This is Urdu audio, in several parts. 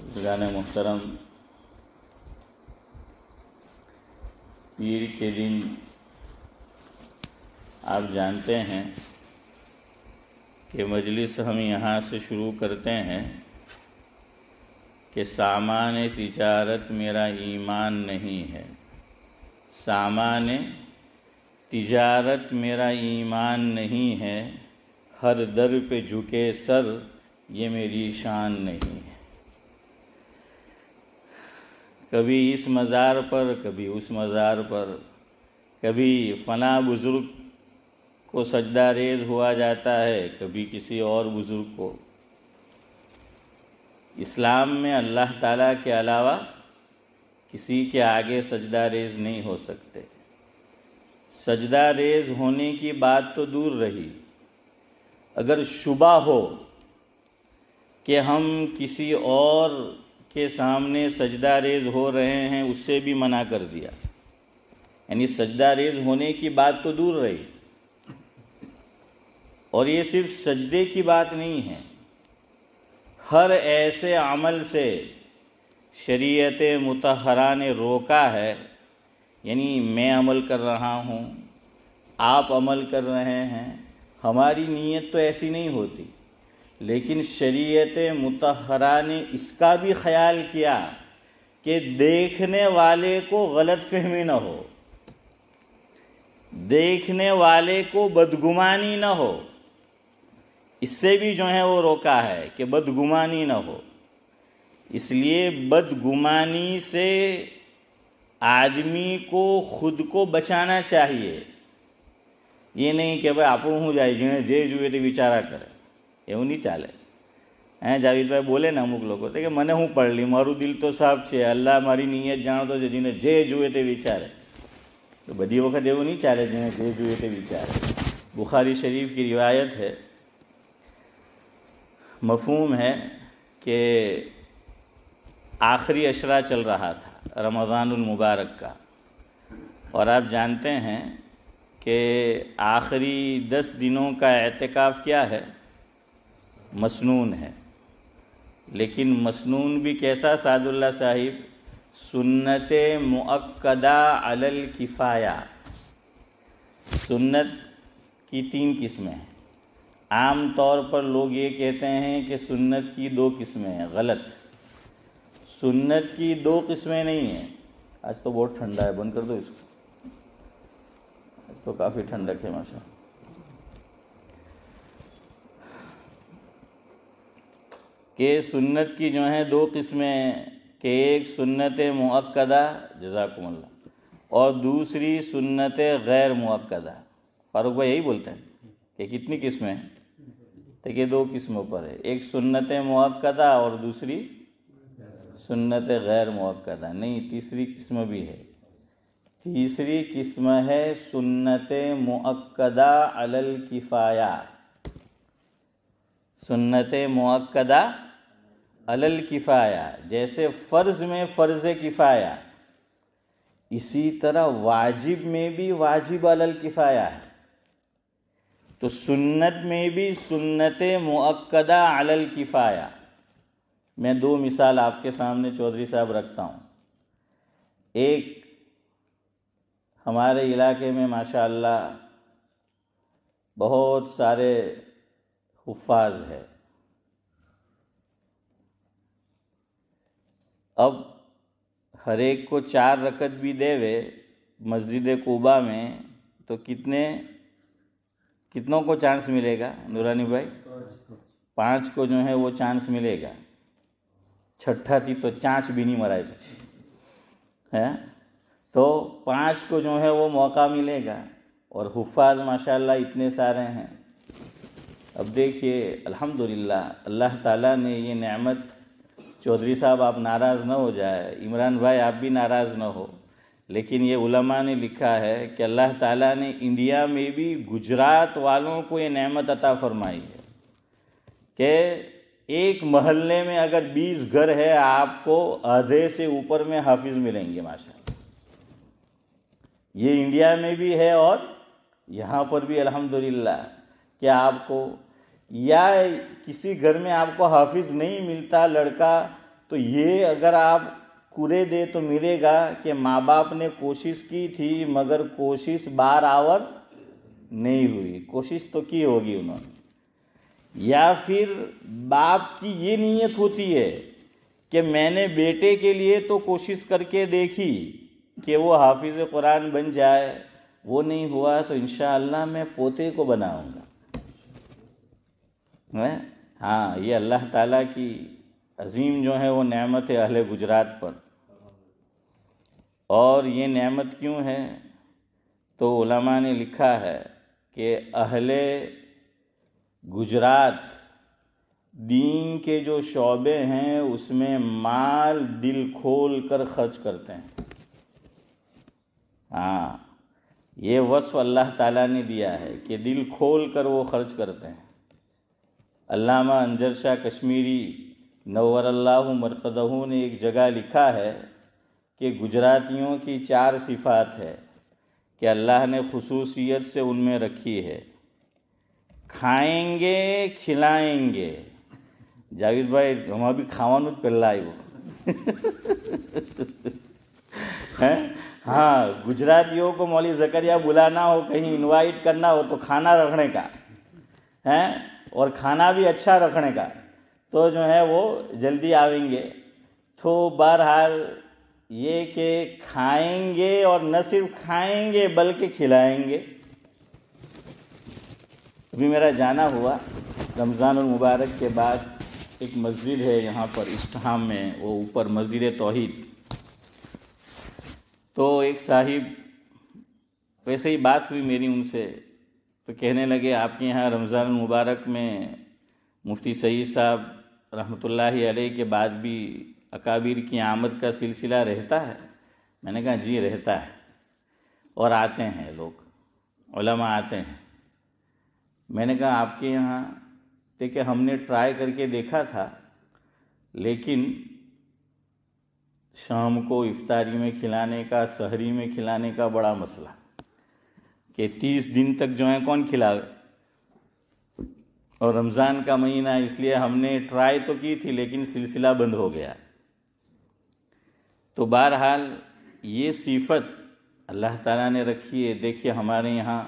بزرگان محترم، پیر کے دن آپ جانتے ہیں کہ مجلس ہم یہاں سے شروع کرتے ہیں کہ سامان تجارت میرا ایمان نہیں ہے، سامان تجارت میرا ایمان نہیں ہے، ہر در پہ جھکے سر یہ میری شان نہیں ہے۔ کبھی اس مزار پر، کبھی اس مزار پر، کبھی فلاں بزرگ کو سجدہ ریز ہوا جاتا ہے، کبھی کسی اور بزرگ کو۔ اسلام میں اللہ تعالیٰ کے علاوہ کسی کے آگے سجدہ ریز نہیں ہو سکتے۔ سجدہ ریز ہونے کی بات تو دور رہی، اگر شبہ ہو کہ ہم کسی اور کے سامنے سجدہ ریز ہو رہے ہیں، اس سے بھی منع کر دیا۔ یعنی سجدہ ریز ہونے کی بات تو دور رہی، اور یہ صرف سجدے کی بات نہیں ہے، ہر ایسے عمل سے شریعت مطہرہ نے روکا ہے۔ یعنی میں عمل کر رہا ہوں، آپ عمل کر رہے ہیں، ہماری نیت تو ایسی نہیں ہوتی، لیکن شریعت مطہرہ نے اس کا بھی خیال کیا کہ دیکھنے والے کو غلط فہمی نہ ہو، دیکھنے والے کو بدگمانی نہ ہو، اس سے بھی جو ہے وہ روکا ہے کہ بدگمانی نہ ہو۔ اس لیے بدگمانی سے آدمی کو خود کو بچانا چاہیے۔ یہ نہیں کہ بھائی આપણું શું જાય જેણે જે જોઈએ તે વિચારા કરે, એવું નહીં ચાલે। જાવેદભાઈ બોલે ને અમુક લોકો તો કે મને હું પડલી, મારું દિલ તો સાફ છે, અલ્લાહ મારી નિયત જાણતો છે, જેને જે જોઈએ તે વિચારે। તો બધી વખત એવું નહીં ચાલે જેને જે જોઈએ તે વિચારે۔ બુખારી શરીફ کی روایت ہے، مفہوم ہے کہ آخری عشرہ چل رہا تھا رمضان المبارک کا، اور آپ جانتے ہیں کہ آخری 10 دنوں کا اعتکاف کیا ہے؟ مسنون ہے۔ لیکن مسنون بھی کیسا سعد اللہ صاحب؟ سنت مؤکدہ علی الکفایہ۔ سنت کی 3 قسمیں ہیں۔ عام طور پر لوگ یہ کہتے ہیں کہ سنت کی 2 قسمیں ہیں، غلط۔ سنت کی 2 قسمیں نہیں ہیں۔ آج تو بہت ٹھنڈا ہے، بند کر دو اس کو، آج تو کافی ٹھنڈک ہے ماشاء اللہ۔ کہ سنت کی جو ہیں 2 قسمیں، کہ ایک سنت مؤکدہ، جزاکم اللہ، اور دوسری سنت غیر مؤکدہ۔ فاروق بھائی یہی بولتے ہیں کہ کتنی قسمیں ہیں؟ تو کہ 2 قسموں پر ہے، ایک سنت مؤکدہ اور دوسری سنت غیر مؤکدہ۔ نہیں، تیسری قسم بھی ہے۔ تیسری قسم ہے سنت مؤکدہ علی الکفایہ۔ سنت مؤکدہ علی الکفایہ، جیسے فرض میں فرض کفایہ، اسی طرح واجب میں بھی واجب علی الکفایہ ہے۔ تو سنت میں بھی سنت مؤکدہ علی الکفایہ۔ میں 2 مثال آپ کے سامنے چودھری صاحب رکھتا ہوں۔ ایک ہمارے علاقے میں ماشاءاللہ بہت سارے حفاظ ہیں۔ اب ہر ایک کو 4 رکعت بھی دے وے مسجد قباء میں، تو کتنوں کو چانس ملے گا نورانی بھائی؟ 5 کو جو ہے وہ چانس ملے گا۔ چھٹا تھی تو چانچ بھی نہیں مرائے کچھ ہے، تو 5 کو جو ہے وہ موقع ملے گا، اور حفاظ ماشاءاللہ اتنے سارے ہیں۔ اب دیکھیے الحمدللہ اللہ تعالیٰ نے یہ نعمت، چودھری صاحب آپ ناراض نہ ہو جائے، عمران بھائی آپ بھی ناراض نہ ہو، لیکن یہ علماء نے لکھا ہے کہ اللہ تعالیٰ نے انڈیا میں بھی گجرات والوں کو یہ نعمت عطا فرمائی ہے کہ ایک محلے میں اگر 20 گھر ہے، آپ کو آدھے سے اوپر میں حافظ ملیں گے ماشاءاللہ۔ یہ انڈیا میں بھی ہے اور یہاں پر بھی الحمدللہ، کہ آپ کو یا کسی گھر میں آپ کو حافظ نہیں ملتا لڑکا، تو یہ اگر آپ کرے دے تو ملے گا کہ ماں باپ نے کوشش کی تھی مگر کوشش بار آور نہیں ہوئی، کوشش تو کی ہوگی انہوں نے. یا پھر باپ کی یہ نیت ہوتی ہے کہ میں نے بیٹے کے لیے تو کوشش کر کے دیکھی کہ وہ حافظ قرآن بن جائے، وہ نہیں ہوا تو انشاءاللہ میں پوتے کو بناؤں گا. ہاں، یہ اللہ تعالیٰ کی عظیم جو ہے وہ نعمت ہے اہل گجرات پر. اور یہ نعمت کیوں ہے تو علماء نے لکھا ہے کہ اہل گجرات دین کے جو شعبے ہیں اس میں مال دل کھول کر خرچ کرتے ہیں. ہاں، یہ وصف اللہ تعالیٰ نے دیا ہے کہ دل کھول کر وہ خرچ کرتے ہیں. علامہ انجر شاہ کشمیری نور اللہ مرقدہ نے ایک جگہ لکھا ہے کہ گجراتیوں کی 4 صفات ہے کہ اللہ نے خصوصیت سے ان میں رکھی ہے. کھائیں گے کھلائیں گے. جاوید بھائی ہم ابھی کھاوانو پہلائی ہو. ہاں، گجراتیوں کو مولوی زکریا بلانا ہو، کہیں انوائٹ کرنا ہو تو کھانا رکھنے کا ہے، اور کھانا بھی اچھا رکھنے کا، تو جو ہے وہ جلدی آئیں گے. تو بہرحال یہ کہ کھائیں گے، اور نہ صرف کھائیں گے بلکہ کھلائیں گے. ابھی میرا جانا ہوا رمضان المبارک کے بعد، ایک مسجد ہے یہاں پر اسٹہام میں، وہ اوپر مسجد توحید. تو ایک صاحب ویسے ہی بات ہوئی میری ان سے، تو کہنے لگے آپ کے یہاں رمضان المبارک میں مفتی سعید صاحب رحمۃ اللہ علیہ کے بعد بھی اکابر کی آمد کا سلسلہ رہتا ہے؟ میں نے کہا جی رہتا ہے، اور آتے ہیں لوگ، علماء آتے ہیں. میں نے کہا آپ کے یہاں دیکھیں ہم نے ٹرائی کر کے دیکھا تھا، لیکن شام کو افطاری میں کھلانے کا، سحری میں کھلانے کا بڑا مسئلہ کہ 30 دن تک جو ہے کون کھلاوے. اور رمضان کا مہینہ، اس لیے ہم نے ٹرائی تو کی تھی لیکن سلسلہ بند ہو گیا. تو بہرحال یہ صفت اللہ تعالیٰ نے رکھی ہے. دیکھیے ہمارے یہاں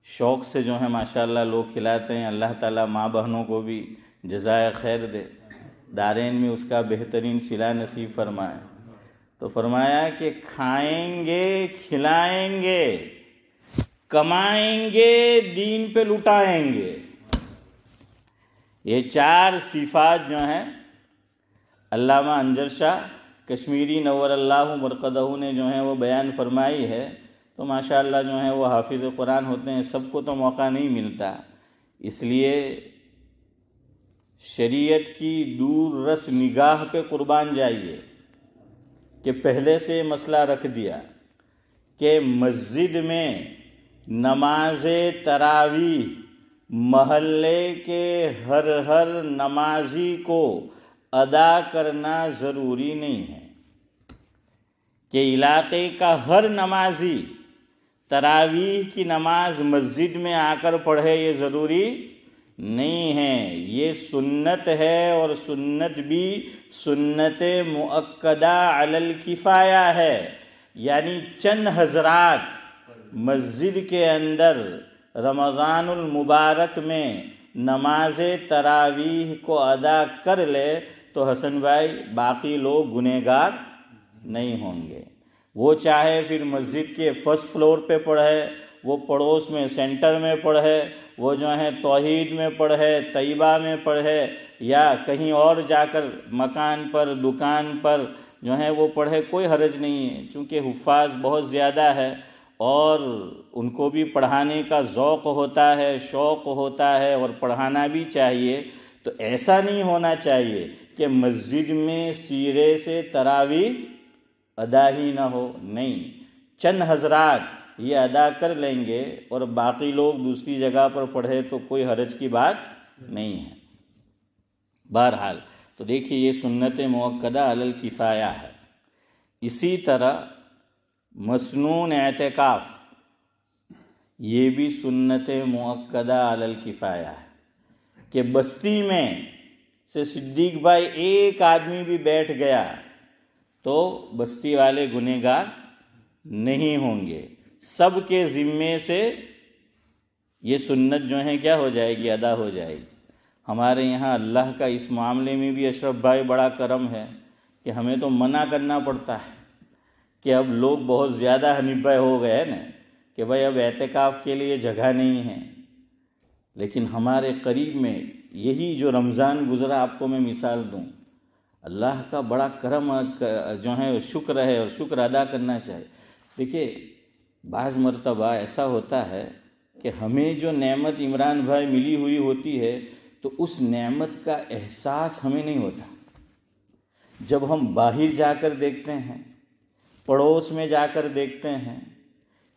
شوق سے جو ہے ماشاءاللہ لوگ کھلاتے ہیں. اللہ تعالیٰ ماں بہنوں کو بھی جزائے خیر دے، دارین میں اس کا بہترین صلہ نصیب فرمائے. تو فرمایا کہ کھائیں گے کھلائیں گے، کمائیں گے دین پہ لٹائیں گے. یہ 4 صفات جو ہیں علامہ انجر شاہ کشمیری نور اللہ مرقدہ نے جو ہیں وہ بیان فرمائی ہے. تو ماشاءاللہ جو ہیں وہ حافظ قرآن ہوتے ہیں، سب کو تو موقع نہیں ملتا. اس لیے شریعت کی دور رس نگاہ پہ قربان جائیے کہ پہلے سے مسئلہ رکھ دیا کہ مسجد میں نماز تراویح محلے کے ہر نمازی کو ادا کرنا ضروری نہیں ہے، کہ علاقے کا ہر نمازی تراویح کی نماز مسجد میں آ کر پڑھے، یہ ضروری نہیں ہے. یہ سنت ہے، اور سنت بھی سنت مؤکدہ علی الکفایہ ہے. یعنی چند حضرات مسجد کے اندر رمضان المبارک میں نماز تراویح کو ادا کر لے تو حسن بھائی باقی لوگ گنہگار نہیں ہوں گے. وہ چاہے پھر مسجد کے فرسٹ فلور پہ پڑھے، وہ پڑوس میں سینٹر میں پڑھے، وہ جو ہے توحید میں پڑھے، طیبہ میں پڑھے، یا کہیں اور جا کر مکان پر دکان پر جو ہے وہ پڑھے، کوئی حرج نہیں ہے. چونکہ حفاظ بہت زیادہ ہے اور ان کو بھی پڑھانے کا ذوق ہوتا ہے، شوق ہوتا ہے، اور پڑھانا بھی چاہیے. تو ایسا نہیں ہونا چاہیے کہ مسجد میں سیرے سے تراویح ادا ہی نہ ہو. نہیں، چند حضرات یہ ادا کر لیں گے اور باقی لوگ دوسری جگہ پر پڑھے تو کوئی حرج کی بات نہیں ہے. بہرحال تو دیکھیے یہ سنت مؤکدہ علی الکفایہ ہے. اسی طرح مسنون اعتکاف یہ بھی سنت مؤکدہ علی الکفایہ ہے کہ بستی میں سے صدیق بھائی ایک آدمی بھی بیٹھ گیا تو بستی والے گنہگار نہیں ہوں گے، سب کے ذمے سے یہ سنت جو ہے کیا ہو جائے گی، ادا ہو جائے گی۔ ہمارے یہاں اللہ کا اس معاملے میں بھی اشرف بھائی بڑا کرم ہے کہ ہمیں تو منع کرنا پڑتا ہے کہ اب لوگ بہت زیادہ حنیف بھائی ہو گئے نا کہ بھائی اب اعتکاف کے لیے جگہ نہیں ہے، لیکن ہمارے قریب میں یہی جو رمضان گزرا، آپ کو میں مثال دوں، اللہ کا بڑا کرم جو ہے شکر ہے، اور شکر ادا کرنا چاہیے۔ دیکھیے بعض مرتبہ ایسا ہوتا ہے کہ ہمیں جو نعمت عمران بھائی ملی ہوئی ہوتی ہے تو اس نعمت کا احساس ہمیں نہیں ہوتا۔ جب ہم باہر جا کر دیکھتے ہیں، پڑوس میں جا کر دیکھتے ہیں،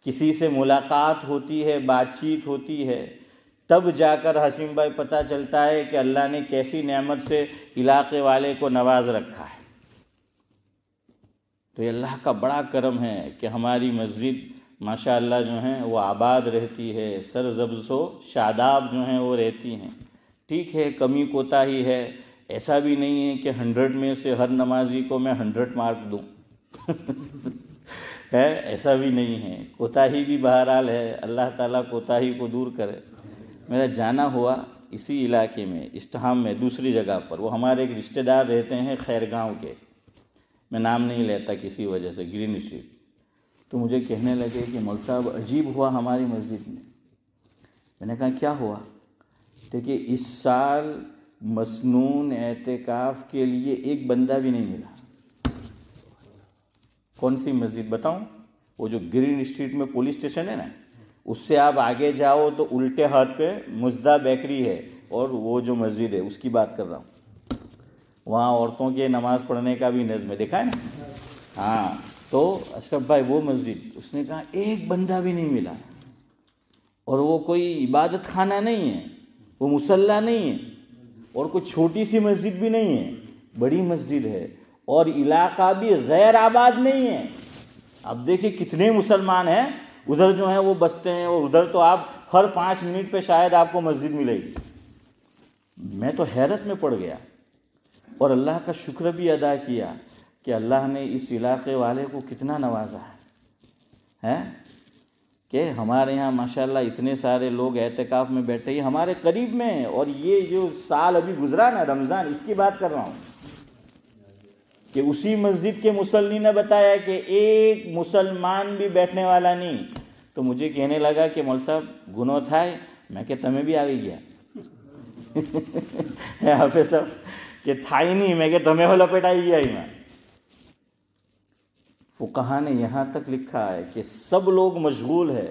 کسی سے ملاقات ہوتی ہے، بات چیت ہوتی ہے، تب جا کر حشیم بھائی پتہ چلتا ہے کہ اللہ نے کیسی نعمت سے علاقے والے کو نواز رکھا ہے۔ تو یہ اللہ کا بڑا کرم ہے کہ ہماری مسجد ماشاءاللہ جو ہیں وہ آباد رہتی ہے، سرسبز و شاداب جو ہیں وہ رہتی ہیں۔ ٹھیک ہے، کمی کوتاہی ہے، ایسا بھی نہیں ہے کہ 100 میں سے ہر نمازی کو میں 100 مارک دوں ہے، ایسا بھی نہیں ہے، کوتاہی بھی بہرحال ہے، اللہ تعالیٰ کوتاہی کو دور کرے۔ میرا جانا ہوا اسی علاقے میں، اسٹہام میں، دوسری جگہ پر، وہ ہمارے ایک رشتہ دار رہتے ہیں خیر گاؤں کے، میں نام نہیں لیتا کسی وجہ سے، گرین اسٹریٹ۔ تو مجھے کہنے لگے کہ مول صاحب عجیب ہوا ہماری مسجد میں نے کہا کیا ہوا؟ کہ اس سال مسنون اعتکاف کے لیے ایک بندہ بھی نہیں ملا۔ کون سی مسجد بتاؤں؟ وہ جو گرین اسٹریٹ میں پولیس اسٹیشن ہے نا، اس سے آپ آگے جاؤ تو الٹے ہاتھ پہ مزدہ بیکری ہے، اور وہ جو مسجد ہے اس کی بات کر رہا ہوں، وہاں عورتوں کے نماز پڑھنے کا بھی نظم ہے، دیکھا ہے نا؟ ہاں، تو اشرف بھائی وہ مسجد، اس نے کہا ایک بندہ بھی نہیں ملا، اور وہ کوئی عبادت خانہ نہیں ہے، وہ مصلی نہیں ہے، اور کوئی چھوٹی سی مسجد بھی نہیں ہے، بڑی مسجد ہے، اور علاقہ بھی غیر آباد نہیں ہے۔ اب دیکھیں کتنے مسلمان ہیں ادھر جو ہیں وہ بستے ہیں، اور ادھر تو آپ ہر 5 منٹ پہ شاید آپ کو مسجد ملے گی۔ میں تو حیرت میں پڑ گیا، اور اللہ کا شکر بھی ادا کیا کہ اللہ نے اس علاقے والے کو کتنا نوازا ہے کہ ہمارے یہاں ماشاءاللہ اتنے سارے لوگ اعتکاف میں بیٹھے، یہ ہمارے قریب میں ہیں۔ اور یہ جو سال ابھی گزرا نا رمضان، اس کی بات کر رہا ہوں کہ اسی مسجد کے مصلی نے بتایا کہ ایک مسلمان بھی بیٹھنے والا نہیں۔ تو مجھے کہنے لگا کہ مول صاحب گنو تھا، میں کہ تمہیں بھی آئی گیا حافظ صاحب کہ تھا ہی نہیں، میں کہ تمہیں ہو لپٹائی گیا ہی میں۔ فقہا نے یہاں تک لکھا ہے کہ سب لوگ مشغول ہے،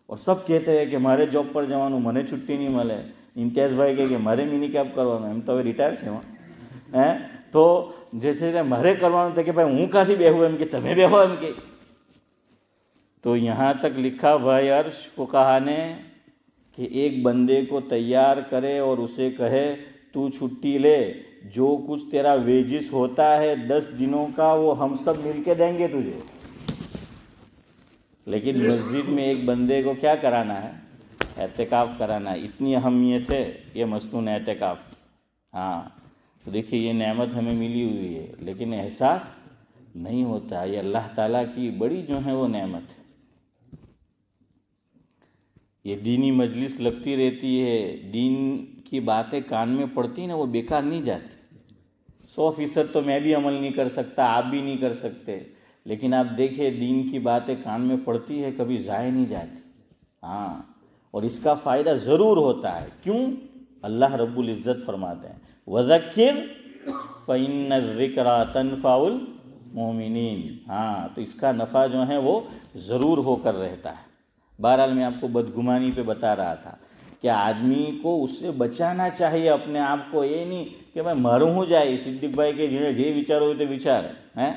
اور سب کہتے ہیں کہ ہمارے جاب پر جوانوں منے چھٹی نہیں ملے، امتیاز بھائی کہ ہمارے منی کیب کروانا، ہم تو ریٹائر سے وہاں، تو جیسے ہمارے کروانا تھا کہ بھائی ہوں کہاں تھی بے ہوئے، ہم کہ تمہیں بے ہوئے، ہم کہ تو یہاں تک لکھا بھائی عرش فقہا نے کہ ایک بندے کو تیار کرے اور اسے کہے تو چھٹی لے، جو کچھ تیرا ویجز ہوتا ہے 10 دنوں کا وہ ہم سب مل کے دیں گے تجھے، لیکن مسجد میں ایک بندے کو کیا کرانا ہے؟ اعتکاف کرانا ہے۔ اتنی اہمیت ہے یہ مسنون اعتکاف کی۔ ہاں، تو دیکھیے یہ نعمت ہمیں ملی ہوئی ہے، لیکن احساس نہیں ہوتا، یہ اللہ تعالیٰ کی بڑی جو ہے وہ نعمت ہے۔ یہ دینی مجلس لگتی رہتی ہے، دین کی باتیں کان میں پڑتی نا، وہ بیکار نہیں جاتی۔ 100% تو میں بھی عمل نہیں کر سکتا، آپ بھی نہیں کر سکتے، لیکن آپ دیکھیں دین کی باتیں کان میں پڑتی ہے، کبھی ضائع نہیں جاتی۔ ہاں، اور اس کا فائدہ ضرور ہوتا ہے۔ کیوں؟ اللہ رب العزت فرماتے ہیں وَذَكِّرْ فَإِنَّ الذِّكْرَىٰ تَنفَعُ الْمُؤْمِنِينَ۔ ہاں، تو اس کا نفع جو ہے وہ ضرور ہو کر رہتا ہے۔ بہرحال میں آپ کو بدگمانی پہ بتا رہا تھا کہ آدمی کو اس سے بچانا چاہیے اپنے آپ کو، یہ نہیں کہ میں مروں ہو جائے۔ صدیق بھائی کے جنہیں جی وچار ہوئے تھے وچار ہیں۔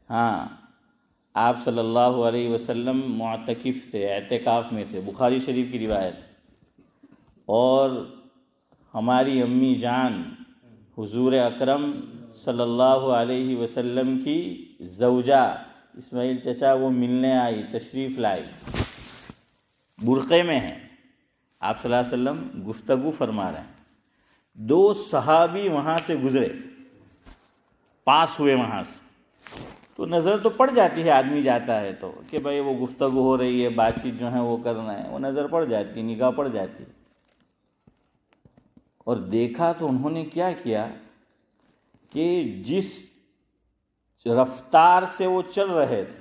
ہاں، آپ صلی اللہ علیہ وسلم معتکف تھے، اعتکاف میں تھے، بخاری شریف کی روایت، اور ہماری امی جان حضور اکرم صلی اللہ علیہ وسلم کی زوجہ اسماعیل چچا وہ ملنے آئی، تشریف لائی، برقعے میں ہیں، آپ صلی اللہ علیہ وسلم گفتگو فرما رہے ہیں۔ 2 صحابی وہاں سے گزرے، پاس ہوئے وہاں سے، تو نظر تو پڑ جاتی ہے، آدمی جاتا ہے تو کہ بھائی وہ گفتگو ہو رہی ہے، بات چیت جو ہے وہ کرنا ہے، وہ نظر پڑ جاتی، نگاہ پڑ جاتی۔ اور دیکھا تو انہوں نے کیا کیا کہ جس رفتار سے وہ چل رہے تھے،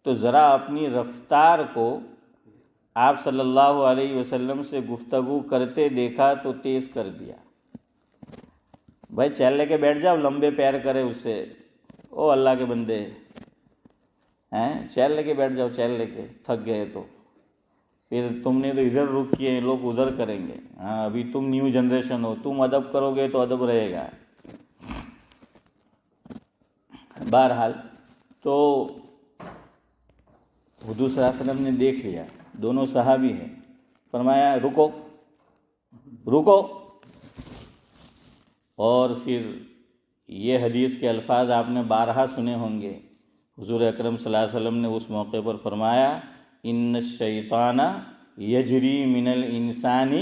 تو ذرا اپنی رفتار کو آپ صلی اللہ علیہ وسلم سے گفتگو کرتے دیکھا تو تیز کر دیا۔ بھائی چل لے کے بیٹھ جاؤ، لمبے پیر کرے اس سے، او اللہ کے بندے ہیں، چل لے کے بیٹھ جاؤ، چل لے کے تھک گئے تو پھر تم نے تو ادھر رک کیے، لوگ ادھر کریں گے، ہاں ابھی تم نیو جنریشن ہو، تم ادب کرو گے تو ادب رہے گا۔ بہرحال تو حضور صلی اللہ علیہ وسلم نے دیکھ لیا، دونوں صحابی ہیں، فرمایا رکو رکو، اور پھر یہ حدیث کے الفاظ آپ نے بارہا سنے ہوں گے، حضور اکرم صلی اللہ علیہ وسلم نے اس موقع پر فرمایا ان الشیطان یجری من الانسان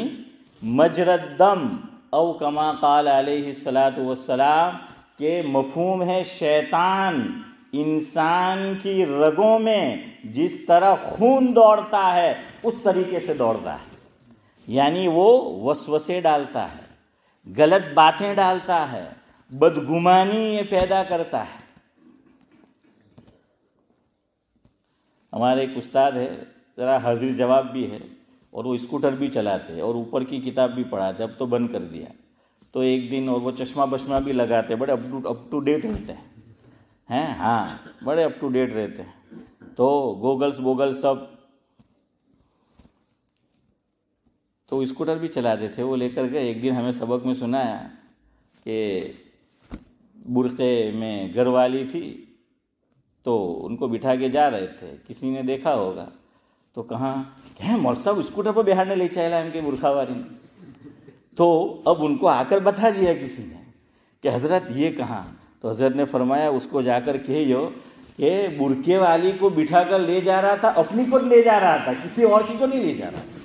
مجری الدم، او کما قال علیہ الصلاۃ والسلام، کہ مفہوم ہے شیطان انسان کی رگوں میں جس طرح خون دوڑتا ہے اس طریقے سے دوڑتا ہے، یعنی وہ وسوسے ڈالتا ہے، غلط باتیں ڈالتا ہے، بدگمانی یہ پیدا کرتا ہے۔ ہمارے ایک استاد ہے، ذرا حاضر جواب بھی ہے، اور وہ اسکوٹر بھی چلاتے ہیں اور اوپر کی کتاب بھی پڑھاتے، اب تو بند کر دیا۔ تو ایک دن، اور وہ چشمہ بشمہ بھی لگاتے، بڑے اپ ٹو ڈیٹ رہتے ہیں، ہاں بڑے اپ ٹو ڈیٹ رہتے ہیں، تو گوگلس سب، تو اسکوٹر بھی چلاتے تھے، وہ لے کر گئے۔ ایک دن ہمیں سبق میں سنایا کہ برقعے میں گھر والی تھی، تو ان کو بٹھا کے جا رہے تھے، کسی نے دیکھا ہوگا تو کہاں کہ مول صاحب اسکوٹر پر بہانے لے چلا ان کے برقع والی نے، تو اب ان کو آ کر بتا دیا کسی نے کہ حضرت یہ کہاں، تو حضرت نے فرمایا اس کو جا کر کہیو کہ برقعے والی کو بٹھا کر لے جا رہا تھا، اپنی کو لے جا رہا تھا، کسی اور کی کو نہیں لے جا رہا تھا،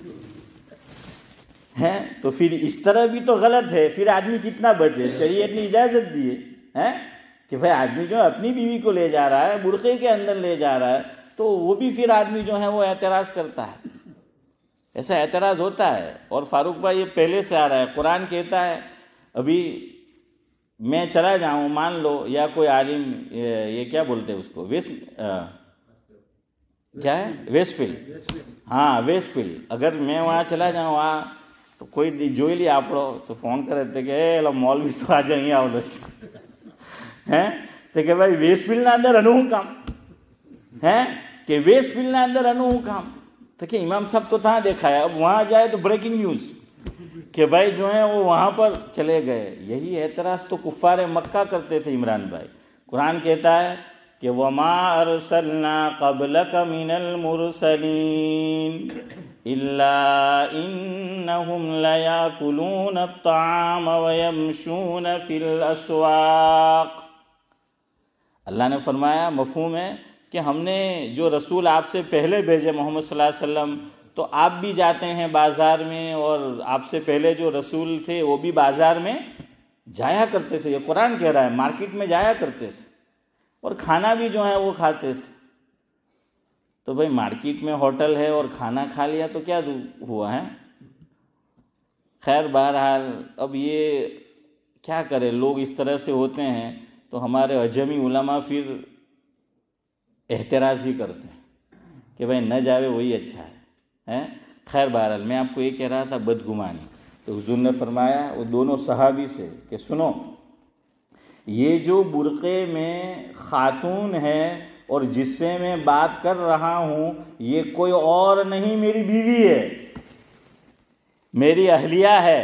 ہیں تو پھر اس طرح بھی تو غلط ہے، پھر آدمی کتنا بچے، شریعت نے اجازت دی ہے کہ بھائی آدمی جو اپنی بیوی کو لے جا رہا ہے، برقعے کے اندر لے جا رہا ہے، تو وہ بھی پھر آدمی جو ہے وہ اعتراض کرتا ہے، ایسا اعتراض ہوتا ہے۔ اور فاروق بھائی یہ پہلے سے آ رہا ہے، قرآن کہتا ہے ابھی میں چلا جاؤں، مان لو، یا کوئی عالم، یہ کیا بولتے ہیں اس کو، کیا ہے، ویسٹ فیلڈ، ہاں ویسٹ فیلڈ، اگر میں وہاں چلا جاؤں وہاں تو کوئی جو لی آپ تو فون کر رہتے کہ اے مولوی تو آ جائیں آؤ ہیں، تو کہ بھائی ویسٹ فیلڈ اندر انو کام ہیں، کہ ویسٹ فیلڈ اندر انو کام، تو کہ امام صاحب تو تھا دیکھا ہے، اب وہاں جائے تو بریکنگ نیوز کہ بھائی جو ہیں وہ وہاں پر چلے گئے۔ یہی اعتراض تو کفار مکہ کرتے تھے عمران بھائی۔ قرآن کہتا ہے کہ وَمَا أَرْسَلْنَا قَبْلَكَ مِنَ الْمُرْسَلِينَ إِلَّا إِنَّهُمْ لَيَأْكُلُونَ الطَّعَامَ وَيَمْشُونَ فِي الْأَسْوَاقِ۔ اللہ نے فرمایا، مفہوم ہے کہ ہم نے جو رسول آپ سے پہلے بھیجے محمد صلی اللہ علیہ وسلم، تو آپ بھی جاتے ہیں بازار میں، اور آپ سے پہلے جو رسول تھے وہ بھی بازار میں جایا کرتے تھے، یہ قرآن کہہ رہا ہے، مارکیٹ میں جایا کرتے تھے، اور کھانا بھی جو ہے وہ کھاتے تھے۔ تو بھائی مارکیٹ میں ہوٹل ہے اور کھانا کھا لیا تو کیا ہوا ہے؟ خیر بہرحال اب یہ کیا کرے، لوگ اس طرح سے ہوتے ہیں، تو ہمارے عجمی علماء پھر احتراز ہی کرتے ہیں کہ بھائی نہ جاوے وہی اچھا ہے۔ خیر بہرحال میں آپ کو یہ کہہ رہا تھا بدگمانی، تو حضور نے فرمایا وہ دونوں صحابی سے کہ سنو، یہ جو برقعے میں خاتون ہے اور جس سے میں بات کر رہا ہوں، یہ کوئی اور نہیں، میری بیوی ہے، میری اہلیہ ہے۔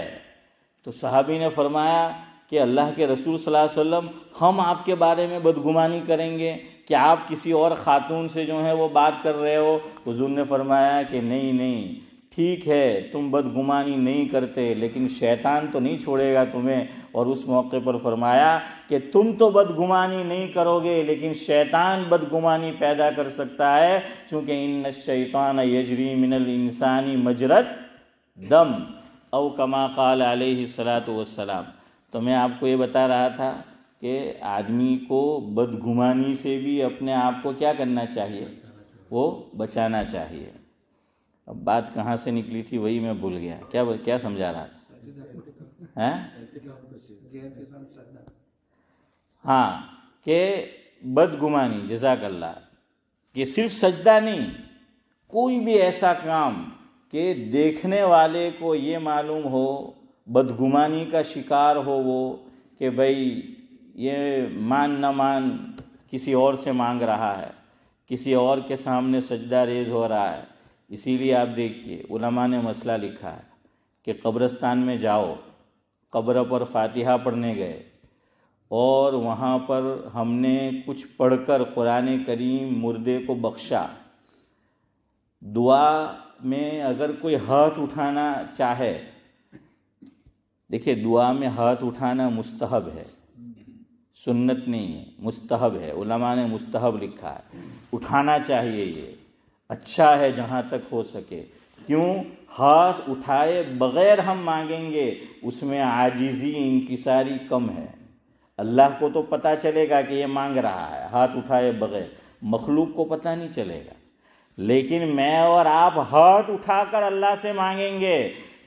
تو صحابی نے فرمایا کہ اللہ کے رسول صلی اللہ علیہ وسلم، ہم آپ کے بارے میں بدگمانی کریں گے کہ آپ کسی اور خاتون سے جو ہے وہ بات کر رہے ہو؟ حضور نے فرمایا کہ نہیں، ٹھیک ہے تم بدگمانی نہیں کرتے، لیکن شیطان تو نہیں چھوڑے گا تمہیں۔ اور اس موقع پر فرمایا کہ تم تو بدگمانی نہیں کرو گے، لیکن شیطان بدگمانی پیدا کر سکتا ہے، چونکہ ان الشیطان یجری من الانسان مجری الدم، او کما قال علیہ الصلاۃ والسلام. تو میں آپ کو یہ بتا رہا تھا کہ آدمی کو بدگمانی سے بھی اپنے آپ کو کیا کرنا چاہیے؟ وہ بچانا چاہیے. اب بات کہاں سے نکلی تھی وہی میں بھول گیا. کیا سمجھا رہا تھا؟ ہاں کہ بدگمانی، جزاک اللہ، کہ صرف سجدہ نہیں، کوئی بھی ایسا کام کہ دیکھنے والے کو یہ معلوم ہو، بدگمانی کا شکار ہو وہ، کہ بھئی یہ مان نہ مان کسی اور سے مانگ رہا ہے، کسی اور کے سامنے سجدہ ریز ہو رہا ہے. اسی لیے آپ دیکھیے علماء نے مسئلہ لکھا ہے کہ قبرستان میں جاؤ، قبر پر فاتحہ پڑھنے گئے اور وہاں پر ہم نے کچھ پڑھ کر قرآن کریم مردے کو بخشا. دعا میں اگر کوئی ہاتھ اٹھانا چاہے، دیکھیے دعا میں ہاتھ اٹھانا مستحب ہے، سنت نہیں ہے، مستحب ہے. علماء نے مستحب لکھا ہے، اٹھانا چاہیے، یہ اچھا ہے جہاں تک ہو سکے. کیوں؟ ہاتھ اٹھائے بغیر ہم مانگیں گے اس میں عاجزی، انکساری کم ہے. اللہ کو تو پتہ چلے گا کہ یہ مانگ رہا ہے ہاتھ اٹھائے بغیر، مخلوق کو پتہ نہیں چلے گا. لیکن میں اور آپ ہاتھ اٹھا کر اللہ سے مانگیں گے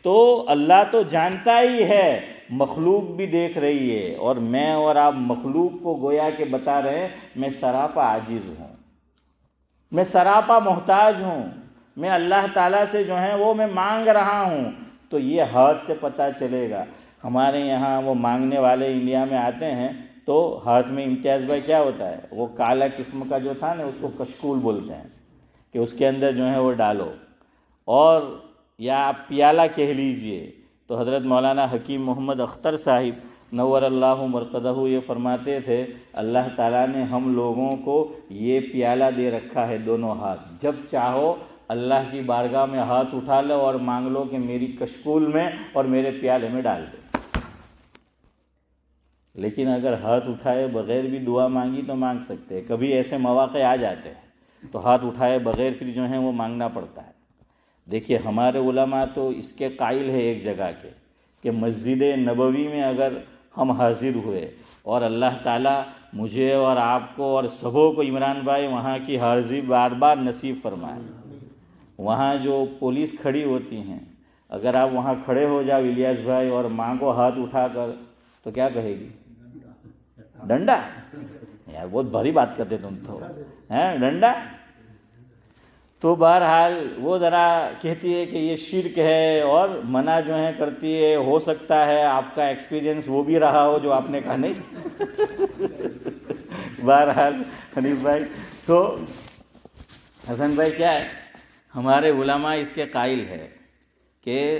تو اللہ تو جانتا ہی ہے، مخلوق بھی دیکھ رہی ہے، اور میں اور آپ مخلوق کو گویا کہ بتا رہے ہیں میں سراپا عاجز ہوں، میں سراپا محتاج ہوں، میں اللہ تعالیٰ سے جو ہے وہ میں مانگ رہا ہوں. تو یہ ہاتھ سے پتہ چلے گا. ہمارے یہاں وہ مانگنے والے انڈیا میں آتے ہیں تو ہاتھ میں امتیاز بھائی کیا ہوتا ہے، وہ کالا قسم کا جو تھا نا اس کو کشکول بولتے ہیں، کہ اس کے اندر جو ہے وہ ڈالو، اور یا آپ پیالہ کہہ لیجئے. تو حضرت مولانا حکیم محمد اختر صاحب نور اللہ مرقدہ یہ فرماتے تھے اللہ تعالیٰ نے ہم لوگوں کو یہ پیالہ دے رکھا ہے دونوں ہاتھ، جب چاہو اللہ کی بارگاہ میں ہاتھ اٹھا لو اور مانگ لو کہ میری کشکول میں اور میرے پیالے میں ڈال دو. لیکن اگر ہاتھ اٹھائے بغیر بھی دعا مانگی تو مانگ سکتے ہیں. کبھی ایسے مواقع آ جاتے ہیں تو ہاتھ اٹھائے بغیر پھر جو ہے وہ مانگنا پڑتا ہے. دیکھیے ہمارے علماء تو اس کے قائل ہے ایک جگہ کے کہ مسجد نبوی میں اگر ہم حاضر ہوئے اور اللہ تعالیٰ مجھے اور آپ کو اور سبوں کو عمران بھائی وہاں کی حاضری بار بار نصیب فرمائے. وہاں جو پولیس کھڑی ہوتی ہیں، اگر آپ وہاں کھڑے ہو جاؤ الیاس بھائی اور مانگو ہاتھ اٹھا کر تو کیا کہے گی؟ ڈنڈا. یار بہت بھاری بات کرتے تم تو، ہیں ڈنڈا. تو بہرحال وہ ذرا کہتی ہے کہ یہ شرک ہے اور منع جو ہے کرتی ہے. ہو سکتا ہے آپ کا ایکسپیرینس وہ بھی رہا ہو جو آپ نے کہا نہیں. بہرحال حنیف بھائی تو حسن بھائی کیا ہے، ہمارے علماء اس کے قائل ہے کہ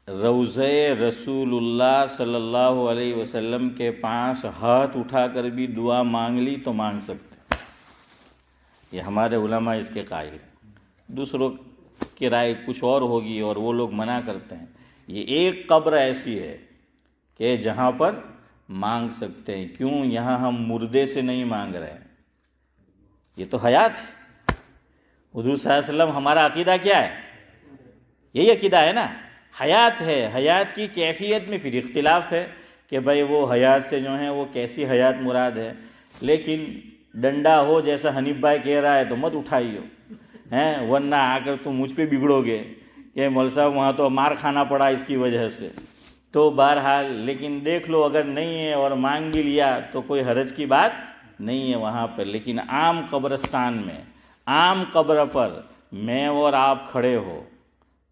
روضہ رسول اللہ صلی اللہ علیہ وسلم کے پاس ہاتھ اٹھا کر بھی دعا مانگ لی تو مانگ سکتے. یہ ہمارے علماء اس کے قائل ہیں. دوسروں کی رائے کچھ اور ہوگی اور وہ لوگ منع کرتے ہیں. یہ ایک قبر ایسی ہے کہ جہاں پر مانگ سکتے ہیں. کیوں؟ یہاں ہم مردے سے نہیں مانگ رہے ہیں، یہ تو حیات ہے. حضور صلی اللہ علیہ وسلم ہمارا عقیدہ کیا ہے؟ یہی عقیدہ ہے نا، حیات ہے. حیات کی کیفیت میں پھر اختلاف ہے کہ بھئی وہ حیات سے جو ہیں وہ کیسی حیات مراد ہے. لیکن ڈنڈا ہو جیسا حنیف بھائی کہہ رہا ہے تو مت اٹھائیو ہیں، ورنہ آ کر تم مجھ پہ بگڑو گے کہ مول صاحب وہاں تو مار کھانا پڑا اس کی وجہ سے. تو بہرحال لیکن دیکھ لو اگر نہیں ہے اور مانگ بھی لیا تو کوئی حرج کی بات نہیں ہے وہاں پر. لیکن عام قبرستان میں، عام قبر پر میں اور آپ کھڑے ہو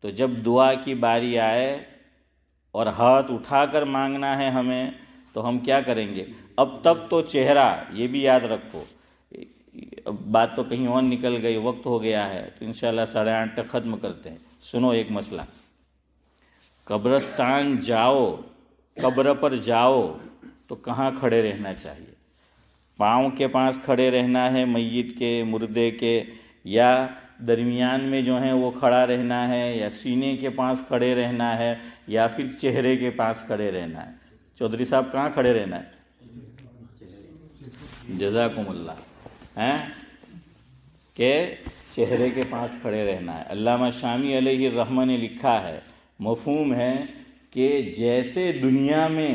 تو جب دعا کی باری آئے اور ہاتھ اٹھا کر مانگنا ہے ہمیں تو ہم کیا کریں گے؟ اب تک تو چہرہ، یہ بھی یاد رکھو، بات تو کہیں اور نکل گئی، وقت ہو گیا ہے تو انشاءاللہ 8:30 تک ختم کرتے ہیں. سنو ایک مسئلہ، قبرستان جاؤ، قبر پر جاؤ تو کہاں کھڑے رہنا چاہیے؟ پاؤں کے پاس کھڑے رہنا ہے میت کے، مردے کے، یا درمیان میں جو ہے وہ کھڑا رہنا ہے، یا سینے کے پاس کھڑے رہنا ہے، یا پھر چہرے کے پاس کھڑے رہنا ہے؟ چودھری صاحب کہاں کھڑے رہنا ہے؟ جزاکم اللہ، ہیں کہ چہرے کے پاس کھڑے رہنا ہے. علامہ شامی علیہ الرحمہ نے لکھا ہے مفہوم ہے کہ جیسے دنیا میں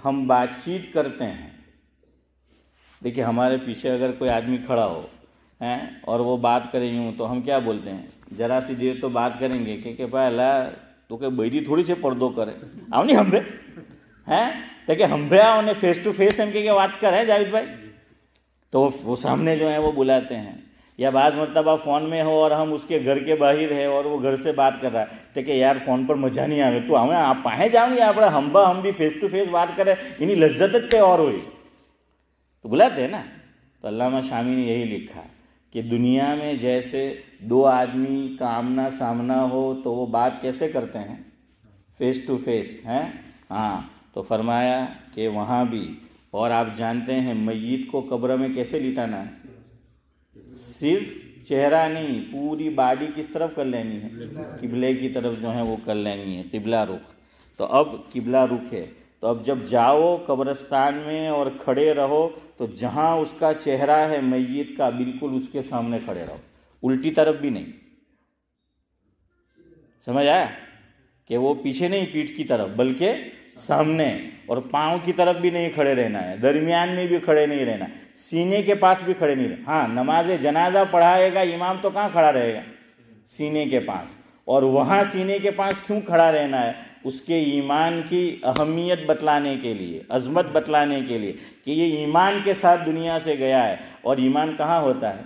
ہم بات چیت کرتے ہیں، دیکھیے ہمارے پیچھے اگر کوئی آدمی کھڑا ہو اور وہ بات کریں یوں تو ہم کیا بولتے ہیں؟ ذرا سی دیر تو بات کریں گے کہ بھائی اللہ تو کہ بیری تھوڑی سے پردو کرے آؤ نہیں ہمبے ہیں تو کہ ہمبے آؤ نے فیس ٹو فیس ہم کہ بات کریں جاوید بھائی، تو وہ سامنے جو ہیں وہ بلاتے ہیں. یا بعض مرتبہ فون میں ہو اور ہم اس کے گھر کے باہر ہے اور وہ گھر سے بات کر رہا ہے تو کہ یار فون پر مزہ نہیں آئے تو ہمیں آپ پاہیں جاؤ نہیں آپ ہمبا ہم بھی فیس ٹو فیس بات کریں انہیں لذت کے اور ہوئی تو بلاتے ہیں نا. تو علامہ شامی نے یہی لکھا کہ دنیا میں جیسے دو آدمی کا آمنا سامنا ہو تو وہ بات کیسے کرتے ہیں؟ فیس ٹو فیس ہیں. ہاں تو فرمایا کہ وہاں بھی، اور آپ جانتے ہیں میت کو قبر میں کیسے لٹانا ہے؟ صرف چہرہ نہیں، پوری باڈی کس طرف کر لینی ہے؟ قبلے کی طرف جو ہے وہ کر لینی ہے، قبلہ رخ. تو اب قبلہ رخ ہے تو اب جب جاؤ قبرستان میں اور کھڑے رہو تو جہاں اس کا چہرہ ہے میت کا بالکل اس کے سامنے کھڑے رہو، الٹی طرف بھی نہیں. سمجھ آیا کہ وہ پیچھے نہیں پیٹھ کی طرف بلکہ سامنے، اور پاؤں کی طرف بھی نہیں کھڑے رہنا ہے، درمیان میں بھی کھڑے نہیں رہنا، سینے کے پاس بھی کھڑے نہیں رہنا. ہاں نماز جنازہ پڑھائے گا امام تو کہاں کھڑا رہے گا؟ سینے کے پاس. اور وہاں سینے کے پاس کیوں کھڑا رہنا ہے؟ اس کے ایمان کی اہمیت بتلانے کے لیے، عظمت بتلانے کے لیے کہ یہ ایمان کے ساتھ دنیا سے گیا ہے. اور ایمان کہاں ہوتا ہے؟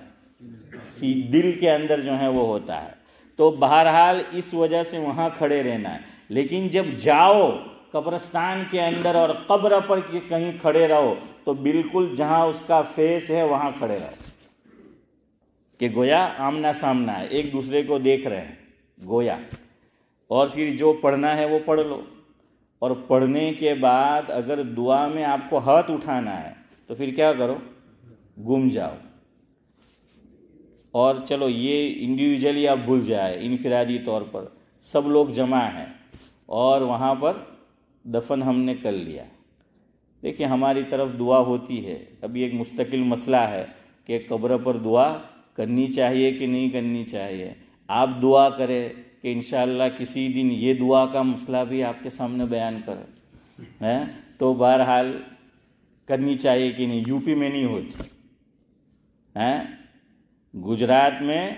دل کے اندر جو ہے وہ ہوتا ہے. تو بہرحال اس وجہ سے وہاں کھڑے رہنا ہے. لیکن جب جاؤ قبرستان کے اندر اور قبر پر کہیں کھڑے رہو تو بالکل جہاں اس کا فیس ہے وہاں کھڑے رہو کہ گویا آمنا سامنا ہے، ایک دوسرے کو دیکھ رہے ہیں گویا. اور پھر جو پڑھنا ہے وہ پڑھ لو. اور پڑھنے کے بعد اگر دعا میں آپ کو ہاتھ اٹھانا ہے تو پھر کیا کرو؟ گم جاؤ. اور چلو یہ انڈیویجلی آپ بھول جائے، انفرادی طور پر سب لوگ جمع ہیں اور وہاں پر دفن ہم نے کر لیا. دیکھیں ہماری طرف دعا ہوتی ہے، ابھی ایک مستقل مسئلہ ہے کہ قبر پر دعا کرنی چاہیے کہ نہیں کرنی چاہیے. آپ دعا کریں کہ انشاءاللہ کسی دن یہ دعا کا مسئلہ بھی آپ کے سامنے بیان کریں. تو بہرحال کرنی چاہیے کہ نہیں. یو پی میں نہیں ہوتی، گجرات میں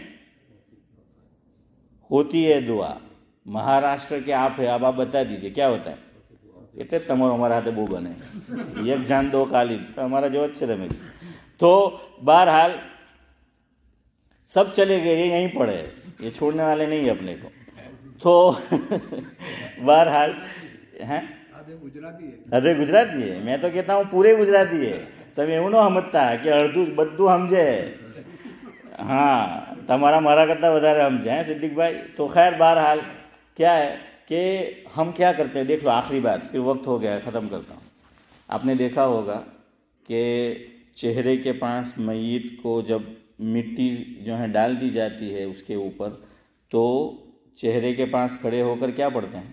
ہوتی ہے دعا، مہاراشٹر کے آپ ہے، اب آپ بتا دیجئے کیا ہوتا ہے؟ اتنے تمر ہمارا ہاتھ بو بنے یک جان دو قالب تو ہمارا جو اچھے رہے. تو بہرحال سب چلے گئے، یہ یہیں پڑے، یہ چھوڑنے والے نہیں اپنے کو. تو بہرحال آدھے گجراتی ہے، میں تو کہتا ہوں پورے گجراتی ہے. તમે એવું ન સમજતા કે અડધું બધું સમજે. ہاں تمہارا مارا کرتا વધારે સમجھے ہیں صدیق بھائی. تو خیر بہرحال کیا ہے کہ ہم کیا کرتے ہیں، دیکھ لو آخری بات پھر وقت ہو گیا ہے ختم کرتا ہوں. آپ نے دیکھا ہوگا کہ چہرے کے پاس میت کو جب مٹی جو ہے ڈال دی جاتی ہے اس کے اوپر تو چہرے کے پاس کھڑے ہو کر کیا پڑھتے ہیں؟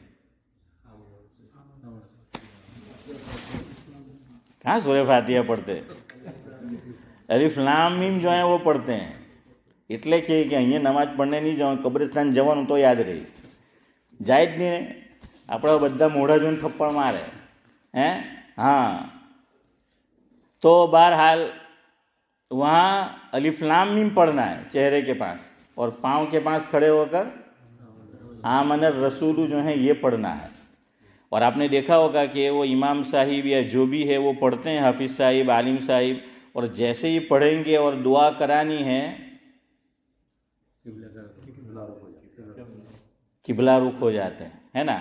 کہاں سورہ فاتحہ پڑھتے؟ الف لام میم جو ہیں وہ پڑھتے ہیں. એટલે કે અહીંયા નમાજ પઢને નહીં જવાનું કબ્રસ્તાન જવાનું તો યાદ રહી જાય જ નહીં. આપણા બધા મોઢા જોઈને થપ્પડ મારે ہاں. تو بہرحال وہاں الف لام میم پڑھنا ہے چہرے کے پاس اور پاؤں کے پاس کھڑے ہو کر آمن الرسول جو ہے یہ پڑھنا ہے. اور آپ نے دیکھا ہوگا کہ وہ امام صاحب یا جو بھی ہے وہ پڑھتے ہیں، حافظ صاحب، عالم صاحب، اور جیسے ہی پڑھیں گے اور دعا کرانی ہے قبلہ رخ ہو جاتے ہیں، ہے نا.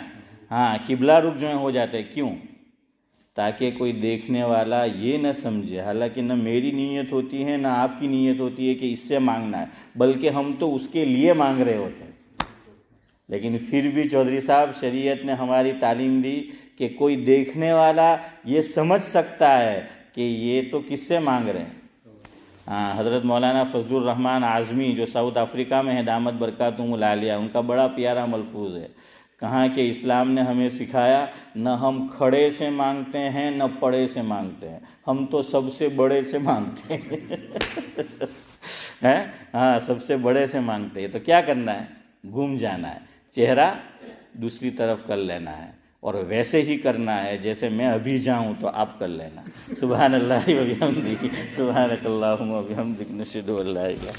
ہاں قبلہ رخ جو ہیں ہو جاتے ہیں. کیوں؟ تاکہ کوئی دیکھنے والا یہ نہ سمجھے، حالانکہ نہ میری نیت ہوتی ہے نہ آپ کی نیت ہوتی ہے کہ اس سے مانگنا ہے، بلکہ ہم تو اس کے لیے مانگ رہے ہوتے ہیں. لیکن پھر بھی چودھری صاحب شریعت نے ہماری تعلیم دی کہ کوئی دیکھنے والا یہ سمجھ سکتا ہے کہ یہ تو کس سے مانگ رہے ہیں. حضرت مولانا فضل الرحمن اعظمی جو ساؤتھ افریقہ میں ہیں دامت برکاتہم العالیہ، ان کا بڑا پیارا ملفوظ ہے. کہاں کہ اسلام نے ہمیں سکھایا نہ ہم کھڑے سے مانگتے ہیں نہ پڑے سے مانگتے ہیں، ہم تو سب سے بڑے سے مانگتے ہیں. ہاں سب سے بڑے سے مانگتے ہیں. تو کیا کرنا ہے؟ گم جانا ہے. چہرہ دوسری طرف کر لینا ہے، اور ویسے ہی کرنا ہے جیسے میں ابھی جاؤں تو آپ کر لینا. سبحان اللہ و بحمدہ، سبحانک اللہم و بحمدک، نشہد ان لا الہ